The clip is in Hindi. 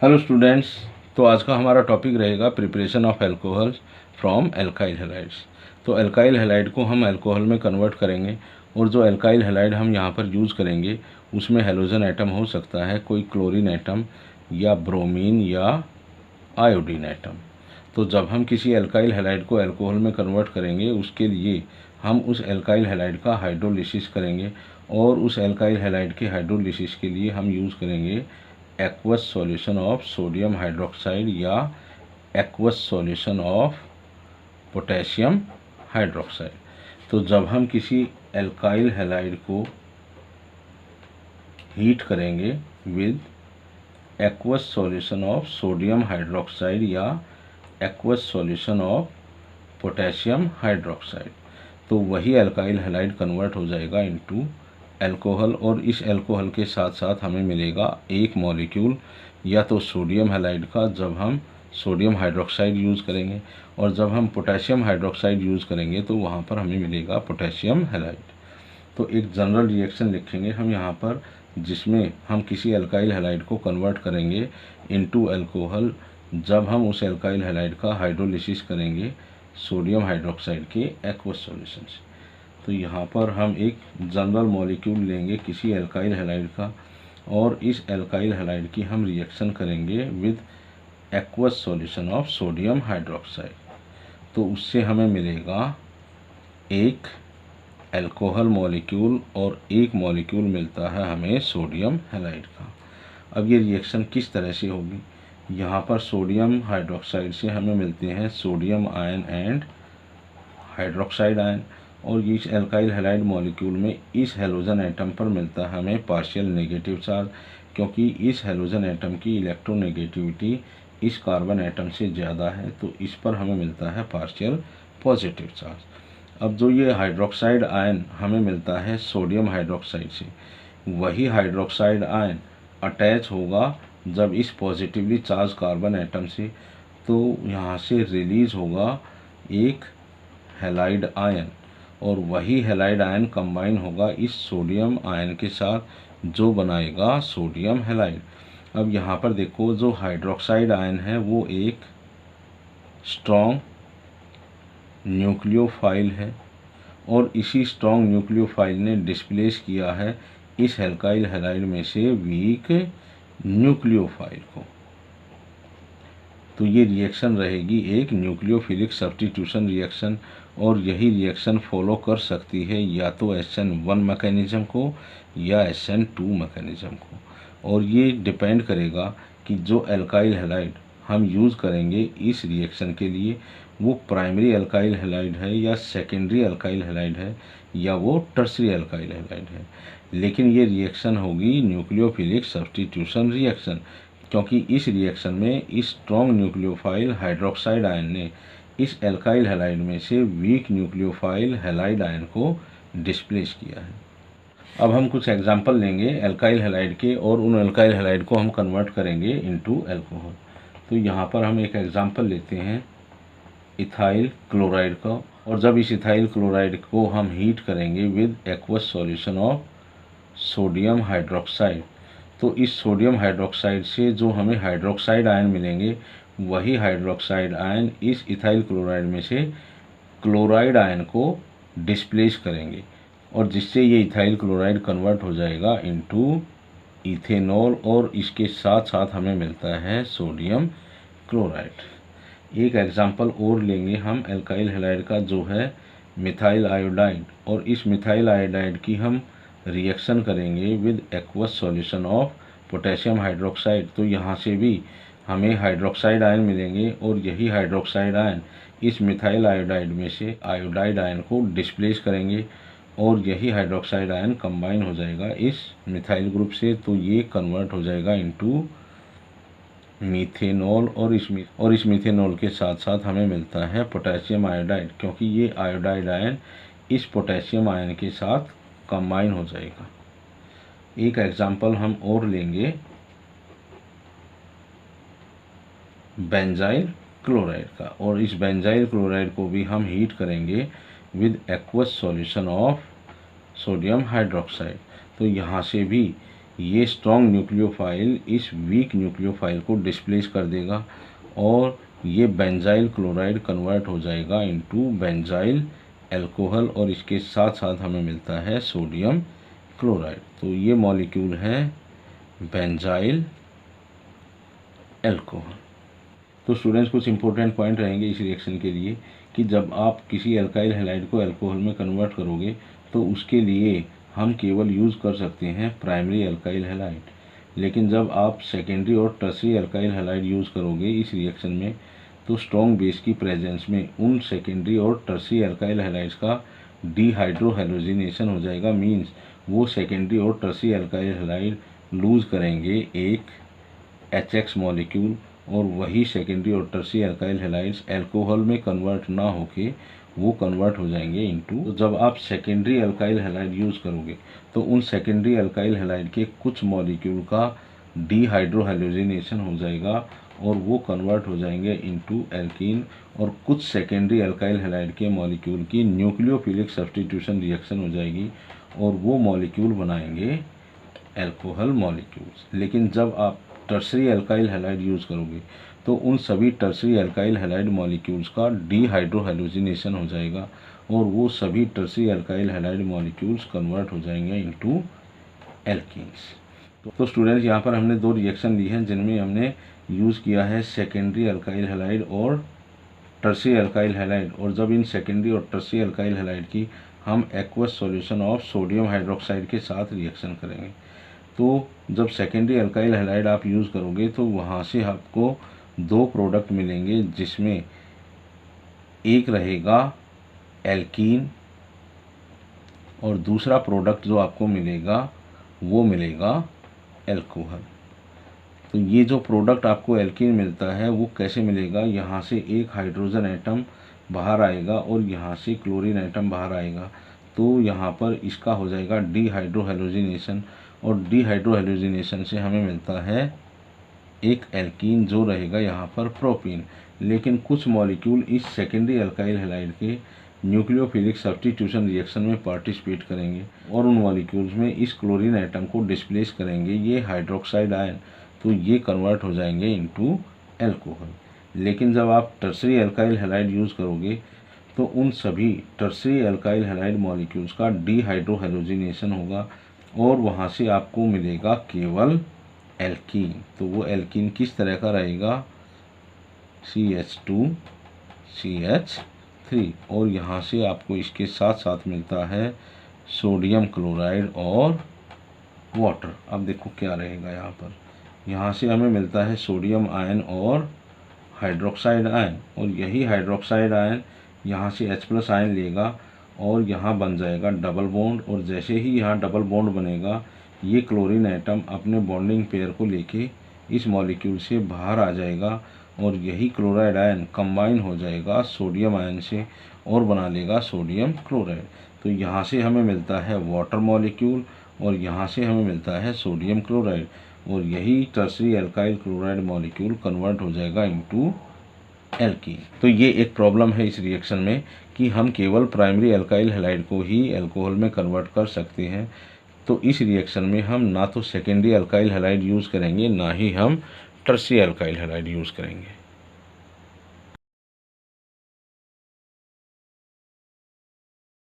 हेलो स्टूडेंट्स, तो आज का हमारा टॉपिक रहेगा preparation of alcohol from alkyl halides. तो एल्काइल हैलाइड को हम अल्कोहल में कन्वर्ट करेंगे और जो एल्काइल हैलाइड हम यहाँ पर यूज़ करेंगे उसमें हेलोजन एटम हो सकता है, कोई क्लोरीन एटम या ब्रोमीन या आयोडीन एटम। तो जब हम किसी एल्काइल हैलाइड को अल्कोहल में कन्वर्ट करेंगे उसके लिए हम उस एल्काइल हैलाइड का हाइड्रोलिसिस करेंगे और उस एल्काइल हैलाइड के हाइड्रोलिसिस के लिए हम यूज़ करेंगे aqueous solution of sodium hydroxide या aqueous solution of potassium hydroxide. तो जब हम किसी एल्काइल हैलाइड को हीट करेंगे with aqueous solution of sodium hydroxide या aqueous solution of potassium hydroxide, तो वही एल्काइल हैलाइड कन्वर्ट हो जाएगा इनटू अल्कोहल और इस अल्कोहल के साथ साथ हमें मिलेगा एक मॉलिक्यूल या तो सोडियम हैलाइड का जब हम सोडियम हाइड्रोक्साइड यूज़ करेंगे, और जब हम पोटेशियम हाइड्रोक्साइड यूज़ करेंगे तो वहाँ पर हमें मिलेगा पोटेशियम हैलाइड। तो एक जनरल रिएक्शन लिखेंगे हम यहाँ पर जिसमें हम किसी एल्काइल हैलाइड को कन्वर्ट करेंगे इनटू अल्कोहल जब हम उस एल्काइल हैलाइड का हाइड्रोलिसिस करेंगे सोडियम हाइड्रोक्साइड के एक्वस सॉल्यूशन से। तो यहाँ पर हम एक जनरल मॉलिक्यूल लेंगे किसी एल्काइल हैलाइड का और इस एल्काइल हैलाइड की हम रिएक्शन करेंगे with aqueous solution of sodium hydroxide. तो उससे हमें मिलेगा एक अल्कोहल मॉलिक्यूल और एक मॉलिक्यूल मिलता है हमें सोडियम हैलाइड का। अब ये रिएक्शन किस तरह से होगी, यहाँ पर सोडियम हाइड्रोक्साइड से हमें मिलते हैं sodium ion and hydroxide ion, और इस एल्काइल हैलाइड मॉलिक्यूल में इस हेलोजन एटम पर मिलता है हमें पार्शियल नेगेटिव चार्ज, क्योंकि इस हेलोजन एटम की इलेक्ट्रोनेगेटिविटी इस कार्बन एटम से ज़्यादा है, तो इस पर हमें मिलता है पार्शियल पॉजिटिव चार्ज। अब जो ये हाइड्रोक्साइड आयन हमें मिलता है सोडियम हाइड्रोक्साइड से, वही हाइड्रोक्साइड आयन अटैच होगा जब इस पॉजिटिवली चार्ज कार्बन एटम से, तो यहाँ से रिलीज होगा एक हैलाइड आयन और वही हैलाइड आयन कंबाइन होगा इस सोडियम आयन के साथ जो बनाएगा सोडियम हैलाइड। अब यहाँ पर देखो जो हाइड्रोक्साइड आयन है वो एक स्ट्रॉन्ग न्यूक्लियोफाइल है और इसी स्ट्रॉन्ग न्यूक्लियोफाइल ने डिस्प्लेस किया है इस एल्काइल हैलाइड में से वीक न्यूक्लियोफाइल को। तो ये रिएक्शन रहेगी एक न्यूक्लियोफिलिक सब्स्टिट्यूशन रिएक्शन, और यही रिएक्शन फॉलो कर सकती है या तो SN1 मैकेनिज़्म को या SN2 मैकेनिज़्म को, और ये डिपेंड करेगा कि जो एल्काइल हैलाइड हम यूज़ करेंगे इस रिएक्शन के लिए वो प्राइमरी एल्काइल हैलाइड है या सेकेंडरी एल्काइल हैलाइड है या वो टर्सरी एल्काइल हैलाइड है। लेकिन ये रिएक्शन होगी न्यूक्लियोफिलिक सब्स्टिट्यूशन रिएक्शन, क्योंकि इस रिएक्शन में इस स्ट्रॉन्ग न्यूक्लियोफाइल हाइड्रोक्साइड आयन ने इस एल्काइल हैलाइड में से वीक न्यूक्लियोफाइल हैलाइड आयन को डिस्प्लेस किया है। अब हम कुछ एग्जांपल लेंगे एल्काइल हैलाइड के और उन एल्काइल हैलाइड को हम कन्वर्ट करेंगे इनटू अल्कोहल। तो यहाँ पर हम एक एग्जांपल लेते हैं इथाइल क्लोराइड का, और जब इस इथाइल क्लोराइड को हम हीट करेंगे with aqueous solution of sodium hydroxide, तो इस सोडियम हाइड्रोक्साइड से जो हमें हाइड्रोक्साइड आयन मिलेंगे वही हाइड्रोक्साइड आयन इस इथाइल क्लोराइड में से क्लोराइड आयन को डिस्प्लेस करेंगे, और जिससे ये इथाइल क्लोराइड कन्वर्ट हो जाएगा इनटू इथेनॉल, और इसके साथ साथ हमें मिलता है सोडियम क्लोराइड। एक एग्जांपल और लेंगे हम एल्काइल हैलाइड का जो है मिथाइल आयोडाइड, और इस मिथाइल आयोडाइड की हम रिएक्शन करेंगे with aqueous solution of potassium hydroxide. तो यहाँ से भी हमें हाइड्रोक्साइड आयन मिलेंगे और यही हाइड्रोक्साइड आयन इस मिथाइल आयोडाइड में से आयोडाइड आयन को डिस्प्लेस करेंगे, और यही हाइड्रोक्साइड आयन कंबाइन हो जाएगा इस मिथाइल ग्रुप से, तो ये कन्वर्ट हो जाएगा इनटू मीथेनॉल, और इस मीथेनॉल के साथ साथ हमें मिलता है पोटेशियम आयोडाइड, क्योंकि ये आयोडाइड आयन इस पोटेशियम आयन के साथ कंबाइन हो जाएगा। एक एग्जांपल हम और लेंगे बेंजाइल क्लोराइड का, और इस बेंजाइल क्लोराइड को भी हम हीट करेंगे with aqueous solution of sodium hydroxide. तो यहाँ से भी ये स्ट्रॉन्ग न्यूक्लियोफाइल इस वीक न्यूक्लियोफाइल को डिस्प्लेस कर देगा और ये बेंजाइल क्लोराइड कन्वर्ट हो जाएगा इनटू बेंजाइल अल्कोहल और इसके साथ साथ हमें मिलता है सोडियम क्लोराइड। तो ये मॉलिक्यूल है बेंजाइल अल्कोहल। तो स्टूडेंट्स कुछ इंपॉर्टेंट पॉइंट रहेंगे इस रिएक्शन के लिए कि जब आप किसी अल्काइल हैलाइड को अल्कोहल में कन्वर्ट करोगे तो उसके लिए हम केवल यूज़ कर सकते हैं प्राइमरी अल्काइल हैलाइड, लेकिन जब आप सेकेंडरी और टर्सरी अल्काइल हैलाइड यूज़ करोगे इस रिएक्शन में तो स्ट्रॉन्ग बेस की प्रेजेंस में उन सेकेंडरी और टर्सरी अल्काइल हैलाइड्स का डीहाइड्रोहेलोजिनेशन हो जाएगा। मींस वो सेकेंडरी और टर्सरी अल्काइल हैलाइड लूज़ करेंगे एक HX मॉलिक्यूल और वही सेकेंडरी और टर्सरी अल्काइल हैलाइड्स अल्कोहल में कन्वर्ट ना होके वो कन्वर्ट हो जाएंगे इनटू। तो जब आप सेकेंडरी अल्काइल हैलाइड यूज़ करोगे तो उन सेकेंडरी अल्काइल हैलाइड के कुछ मॉलिक्यूल का डीहाइड्रोहेलोजिनेशन हो जाएगा और वो कन्वर्ट हो जाएंगे इनटू एल्कीन और कुछ सेकेंडरी अल्काइल हैलाइड के मॉलिक्यूल की न्यूक्लियोफिलिक सब्स्टिट्यूशन रिएक्शन हो जाएगी और वो मॉलिक्यूल बनाएंगे अल्कोहल मॉलिक्यूल्स। लेकिन जब आप टर्सरी अल्काइल हैलाइड यूज़ करोगे तो उन सभी टर्सरी अल्काइल हैलाइड मॉलिक्यूल्स का डीहाइड्रोहेलोजिनेशन हो जाएगा और वो सभी tertiary alkyl halide molecules convert हो जाएंगे इनटू एल्कीन्स। तो स्टूडेंट्स यहाँ पर हमने दो रिएक्शन ली हैं जिनमें हमने यूज़ किया है सेकेंडरी अल्काइल हैलाइड और टर्सरी अल्काइल हैलाइड, और जब इन सेकेंडरी और टर्सरी अल्काइल हैलाइड की हम aqueous solution of sodium hydroxide के साथ रिएक्शन करेंगे तो जब सेकेंडरी अल्काइल हैलाइड आप यूज़ करोगे तो वहाँ से आपको दो प्रोडक्ट मिलेंगे जिसमें एक रहेगा एल्कीन और दूसरा प्रोडक्ट जो आपको मिलेगा वो मिलेगा अल्कोहल। तो ये जो प्रोडक्ट आपको एल्कीन मिलता है वो कैसे मिलेगा, यहाँ से एक हाइड्रोजन एटम बाहर आएगा और यहाँ से क्लोरीन एटम बाहर आएगा तो यहाँ पर इसका हो जाएगा डीहाइड्रोहेलोजिनेशन और डीहाइड्रोहेलोजिनेशन से हमें मिलता है एक एल्कीन जो रहेगा यहाँ पर प्रोपीन। लेकिन कुछ मॉलिक्यूल इस सेकेंडरी अल्काइल हैलाइड के न्यूक्लियोफिलिक सब्स्टिट्यूशन रिएक्शन में पार्टिसिपेट करेंगे और उन मॉलिक्यूल्स में इस क्लोरीन एटम को डिस्प्लेस करेंगे ये हाइड्रोक्साइड आयन, तो ये कन्वर्ट हो जाएंगे इनटू अल्कोहल। लेकिन जब आप टर्सरी अल्काइल हैलाइड यूज़ करोगे तो उन सभी टर्सरी अल्काइल हैलाइड मॉलिक्यूल्स का डीहाइड्रोहेलोजिनेशन होगा और वहाँ से आपको मिलेगा केवल एल्कीन। तो वो एल्कीन किस तरह का रहेगा, CH2 CH3 और यहाँ से आपको इसके साथ साथ मिलता है सोडियम क्लोराइड और वाटर। अब देखो क्या रहेगा यहाँ से हमें मिलता है सोडियम आयन और हाइड्रोक्साइड आयन और यही हाइड्रोक्साइड आयन यहाँ से H+ आयन लेगा और यहाँ बन जाएगा डबल बॉन्ड और जैसे ही यहाँ डबल बॉन्ड बनेगा ये क्लोरीन एटम अपने बॉन्डिंग पेयर को लेके इस मॉलिक्यूल से बाहर आ जाएगा और यही क्लोराइड आयन कंबाइन हो जाएगा सोडियम आयन से और बना लेगा सोडियम क्लोराइड। तो यहाँ से हमें मिलता है वाटर मॉलिक्यूल और यहाँ से हमें मिलता है सोडियम क्लोराइड और यही tertiary alkyl chloride molecule convert हो जाएगा इनटू एल्कीन। तो ये एक प्रॉब्लम है इस रिएक्शन में कि हम केवल प्राइमरी अल्काइल हैलाइड को ही अल्कोहल में कन्वर्ट कर सकते हैं। तो इस रिएक्शन में हम ना तो सेकेंडरी अल्काइल हैलाइड यूज़ करेंगे ना ही हम टर्सरी अल्काइल हैलाइड यूज़ करेंगे।